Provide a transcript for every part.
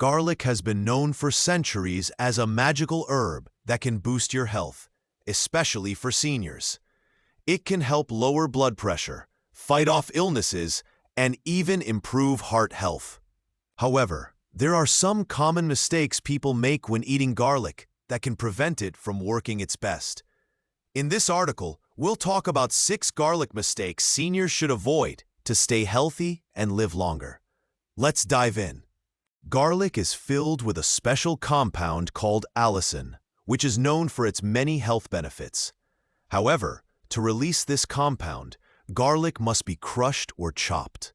Garlic has been known for centuries as a magical herb that can boost your health, especially for seniors. It can help lower blood pressure, fight off illnesses, and even improve heart health. However, there are some common mistakes people make when eating garlic that can prevent it from working its best. In this article, we'll talk about 6 garlic mistakes seniors should avoid to stay healthy and live longer. Let's dive in. Garlic is filled with a special compound called allicin, which is known for its many health benefits. However, to release this compound, garlic must be crushed or chopped.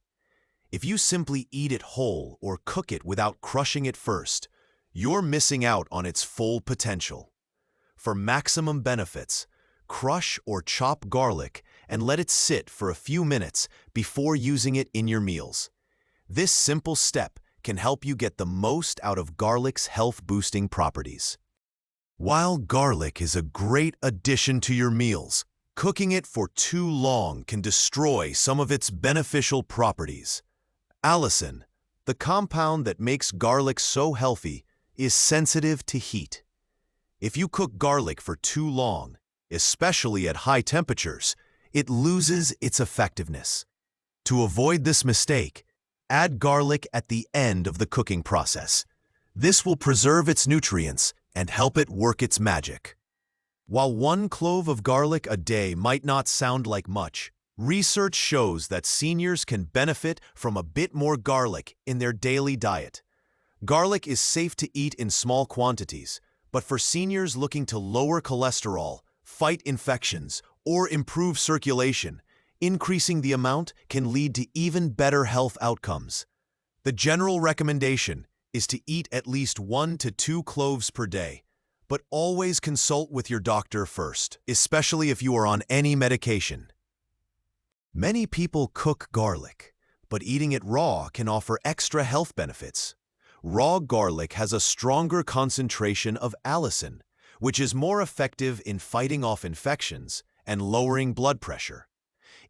If you simply eat it whole or cook it without crushing it first, you're missing out on its full potential. For maximum benefits, crush or chop garlic and let it sit for a few minutes before using it in your meals. This simple step can help you get the most out of garlic's health-boosting properties. While garlic is a great addition to your meals, cooking it for too long can destroy some of its beneficial properties. Allicin, the compound that makes garlic so healthy, is sensitive to heat. If you cook garlic for too long, especially at high temperatures, it loses its effectiveness. To avoid this mistake, add garlic at the end of the cooking process. This will preserve its nutrients and help it work its magic. While 1 clove of garlic a day might not sound like much, research shows that seniors can benefit from a bit more garlic in their daily diet. Garlic is safe to eat in small quantities, but for seniors looking to lower cholesterol, fight infections, or improve circulation, increasing the amount can lead to even better health outcomes. The general recommendation is to eat at least 1 to 2 cloves per day, but always consult with your doctor first, especially if you are on any medication. Many people cook garlic, but eating it raw can offer extra health benefits. Raw garlic has a stronger concentration of allicin, which is more effective in fighting off infections and lowering blood pressure.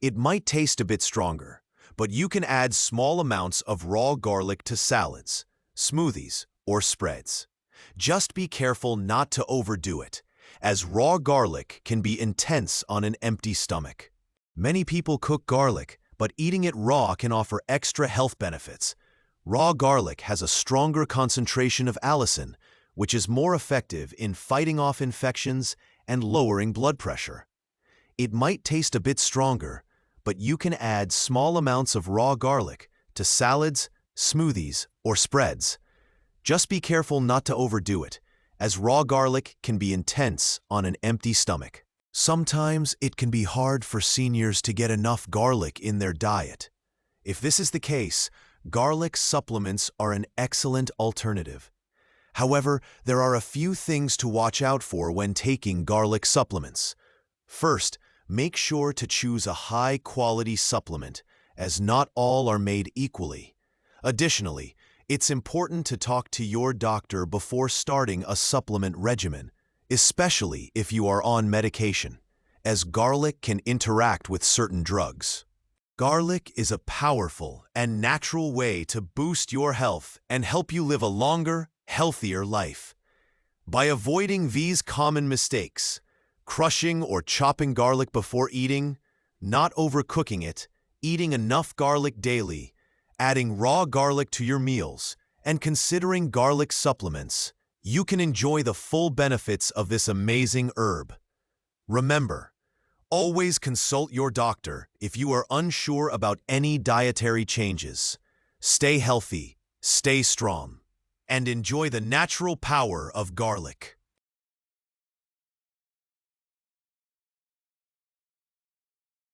It might taste a bit stronger, but you can add small amounts of raw garlic to salads, smoothies, or spreads. Just be careful not to overdo it, as raw garlic can be intense on an empty stomach. Many people cook garlic, but eating it raw can offer extra health benefits. Raw garlic has a stronger concentration of allicin, which is more effective in fighting off infections and lowering blood pressure. It might taste a bit stronger, but you can add small amounts of raw garlic to salads, smoothies, or spreads. Just be careful not to overdo it, as raw garlic can be intense on an empty stomach. Sometimes it can be hard for seniors to get enough garlic in their diet. If this is the case, garlic supplements are an excellent alternative. However, there are a few things to watch out for when taking garlic supplements. First, make sure to choose a high-quality supplement, as not all are made equally. Additionally, it's important to talk to your doctor before starting a supplement regimen, especially if you are on medication, as garlic can interact with certain drugs. Garlic is a powerful and natural way to boost your health and help you live a longer, healthier life. By avoiding these common mistakes, crushing or chopping garlic before eating, not overcooking it, eating enough garlic daily, adding raw garlic to your meals, and considering garlic supplements, you can enjoy the full benefits of this amazing herb. Remember, always consult your doctor if you are unsure about any dietary changes. Stay healthy, stay strong, and enjoy the natural power of garlic.